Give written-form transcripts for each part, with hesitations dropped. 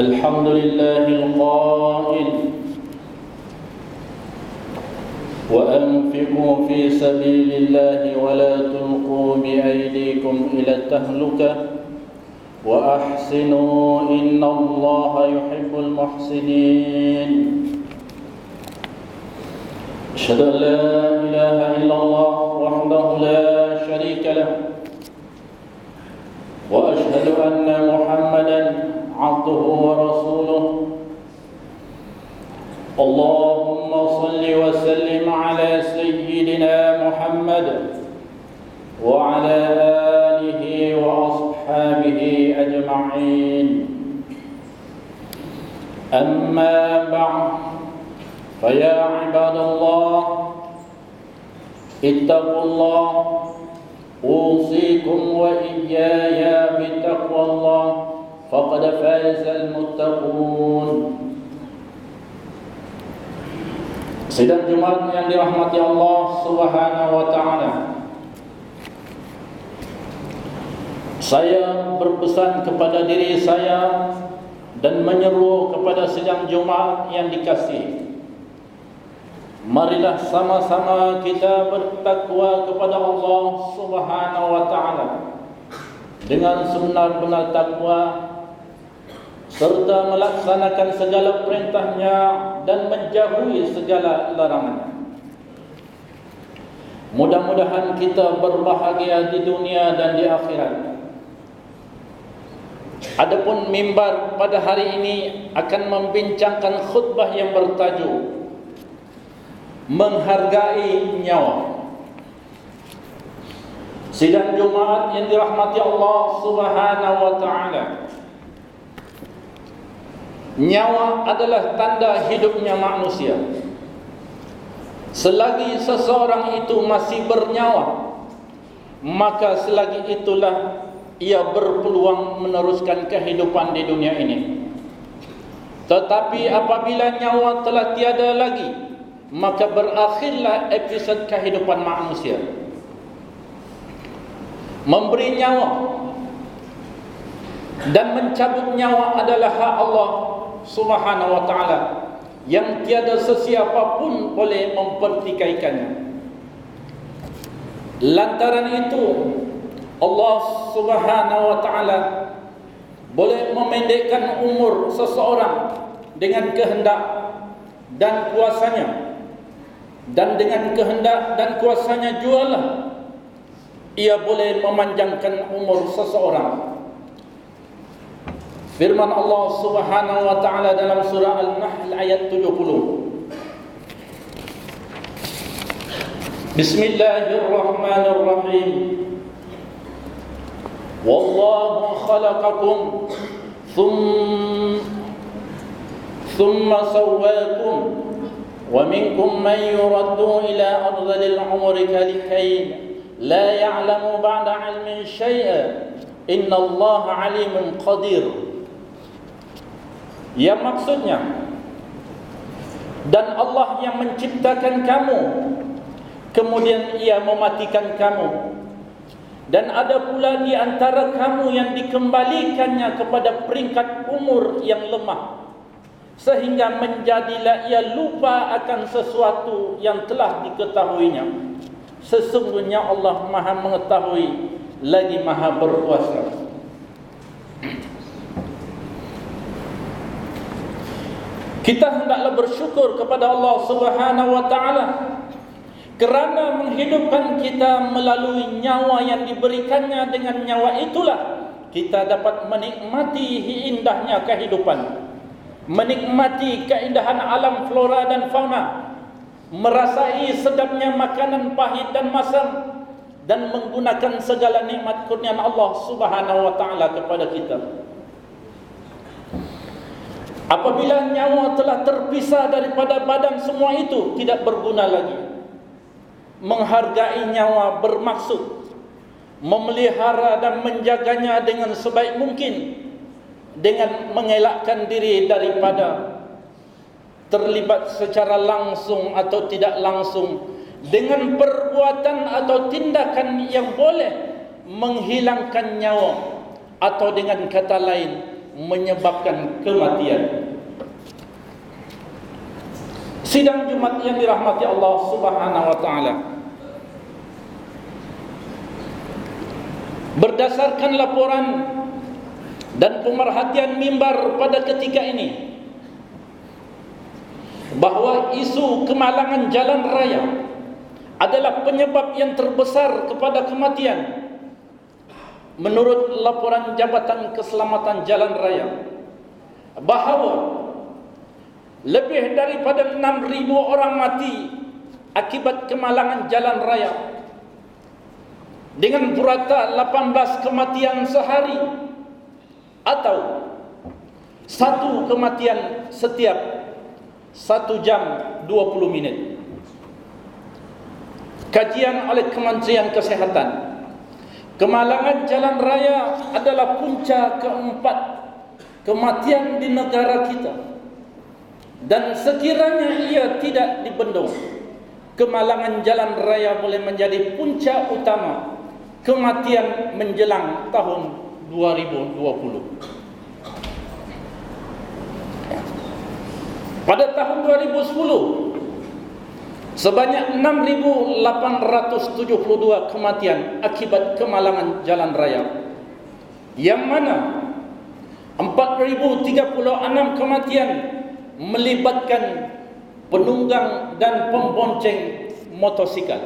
الحمد لله القائل وأنفقوا في سبيل الله ولا تلقوا بأيديكم إلى التهلكة وأحسنوا إن الله يحب المحسنين أشهد أن لا إله إلا الله وحده لا شريك له وأشهد أن محمدًا عبده ورسوله اللهم صل وسلم على سيدنا محمد وعلى آله وأصحابه أجمعين أما بعد فيا عباد الله اتقوا الله أوصيكم وإياي بتقوى الله فقد فاز المتقون. Sidang Jumat yang dirahmati Allah Subhanahu wa taala. Saya berpesan kepada diri saya dan menyeru kepada sidang Jumat yang dikasihi. Marilah sama-sama kita bertakwa kepada Allah Subhanahu wa taala dengan sebenar-benar takwa serta melaksanakan segala perintahnya dan menjauhi segala larangannya. Mudah-mudahan kita berbahagia di dunia dan di akhirat. Adapun mimbar pada hari ini akan membincangkan khutbah yang bertajuk menghargai nyawa. Sidang Jumat yang dirahmati Allah Subhanahu wa taala. Nyawa adalah tanda hidupnya manusia. Selagi seseorang itu masih bernyawa, maka selagi itulah ia berpeluang meneruskan kehidupan di dunia ini. Tetapi apabila nyawa telah tiada lagi, maka berakhirlah episod kehidupan manusia. Memberi nyawa dan mencabut nyawa adalah hak Allah Subhanahu wa taala yang tiada sesiapa pun boleh mempertikaikannya. Lantaran itu Allah Subhanahu wa taala boleh memendekkan umur seseorang dengan kehendak dan kuasanya, dan dengan kehendak dan kuasanya jualah ia boleh memanjangkan umur seseorang. Firman Allah Subhanahu wa taala dalam surah Al-Nahl ayat 70. Bismillahirrahmanirrahim. Wallahu khalaqakum thumma sawwakum wa minkum man yuraddu ila ardhil umri kalikay la ya'lamu ba'da 'ilmin syai'an innallaha 'alimun qadir. Yang maksudnya, dan Allah yang menciptakan kamu, kemudian ia mematikan kamu, dan ada pula di antara kamu yang dikembalikannya kepada peringkat umur yang lemah, sehingga menjadilah ia lupa akan sesuatu yang telah diketahuinya. Sesungguhnya Allah Maha mengetahui lagi Maha berkuasa. Kita hendaklah bersyukur kepada Allah Subhanahu wa taala kerana menghidupkan kita melalui nyawa yang diberikannya. Dengan nyawa itulah kita dapat menikmati indahnya kehidupan, menikmati keindahan alam flora dan fauna, merasai sedapnya makanan pahit dan masam, dan menggunakan segala nikmat kurniaan Allah Subhanahu wa taala kepada kita. Apabila nyawa telah terpisah daripada badan, semua itu tidak berguna lagi. Menghargai nyawa bermaksud memelihara dan menjaganya dengan sebaik mungkin, dengan mengelakkan diri daripada terlibat secara langsung atau tidak langsung dengan perbuatan atau tindakan yang boleh menghilangkan nyawa, atau dengan kata lain menyebabkan kematian. Sidang Jumat yang dirahmati Allah Subhanahu wa taala, berdasarkan laporan dan pemerhatian mimbar pada ketika ini, bahawa isu kemalangan jalan raya adalah penyebab yang terbesar kepada kematian. Menurut laporan Jabatan Keselamatan Jalan Raya, bahawa lebih daripada 6.000 orang mati akibat kemalangan jalan raya, dengan purata 18 kematian sehari, atau 1 kematian setiap 1 jam 20 minit. Kajian oleh Kementerian Kesehatan, kemalangan jalan raya adalah punca keempat kematian di negara kita. Dan sekiranya ia tidak dibendung, kemalangan jalan raya boleh menjadi punca utama kematian menjelang tahun 2020. Pada tahun 2010, sebanyak 6.872 kematian akibat kemalangan jalan raya, yang mana 4.036 kematian melibatkan penunggang dan pembonceng motosikal.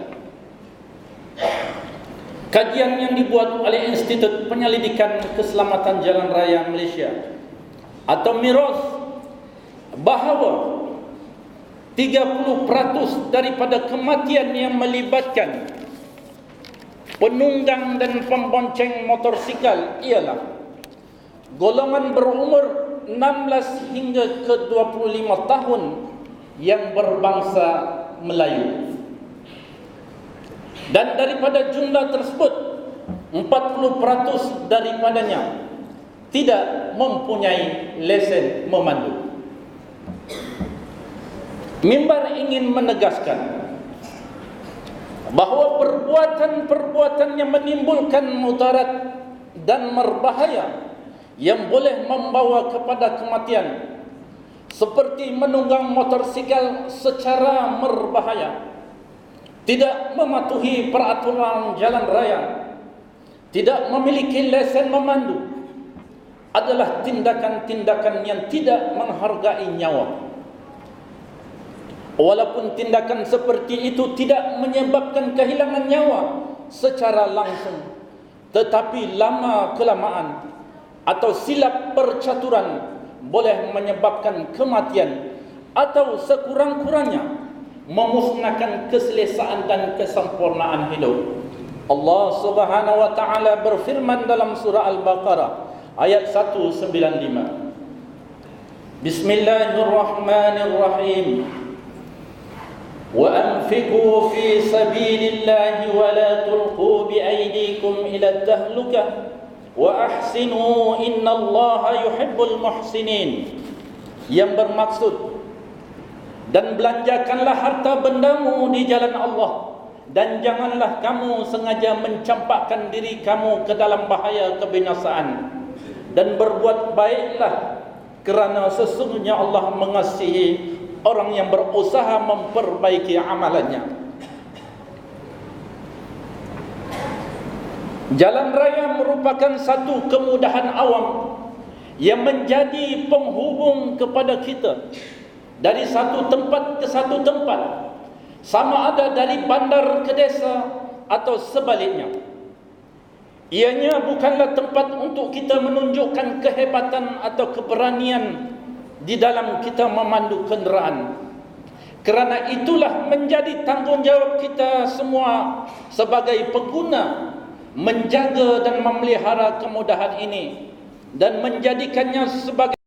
Kajian yang dibuat oleh Institut Penyelidikan Keselamatan Jalan Raya Malaysia atau MIROS, bahawa 30% daripada kematian yang melibatkan penunggang dan pembonceng motosikal ialah golongan berumur 16 hingga ke 25 tahun yang berbangsa Melayu. Dan daripada jumlah tersebut, 40% daripadanya tidak mempunyai lesen memandu. Mimbar ingin menegaskan bahawa perbuatan-perbuatan yang menimbulkan mudarat dan berbahaya yang boleh membawa kepada kematian, seperti menunggang motosikal secara berbahaya, tidak mematuhi peraturan jalan raya, tidak memiliki lesen memandu, adalah tindakan-tindakan yang tidak menghargai nyawa. Walaupun tindakan seperti itu tidak menyebabkan kehilangan nyawa secara langsung, tetapi lama-kelamaan atau silap percaturan boleh menyebabkan kematian, atau sekurang-kurangnya memusnahkan keselesaan dan kesempurnaan hidup. Allah Subhanahu wa taala berfirman dalam surah Al-Baqarah ayat 195. Bismillahirrahmanirrahim. Wa anfiqu fi sabilillahi wa la tulqu bi aydikum ila tahlukah wa ahsinu innallaha yuhibbul muhsinin. Yang bermaksud, dan belanjakanlah harta bendamu di jalan Allah, dan janganlah kamu sengaja mencampakkan diri kamu ke dalam bahaya kebinasaan, dan berbuat baiklah, kerana sesungguhnya Allah mengasihi orang yang berusaha memperbaiki amalannya. Jalan raya merupakan satu kemudahan awam yang menjadi penghubung kepada kita dari satu tempat ke satu tempat, sama ada dari bandar ke desa atau sebaliknya. Ianya bukanlah tempat untuk kita menunjukkan kehebatan atau keberanian di dalam kita memandu kenderaan. Kerana itulah menjadi tanggungjawab kita semua sebagai pengguna menjaga dan memelihara kemudahan ini dan menjadikannya sebagai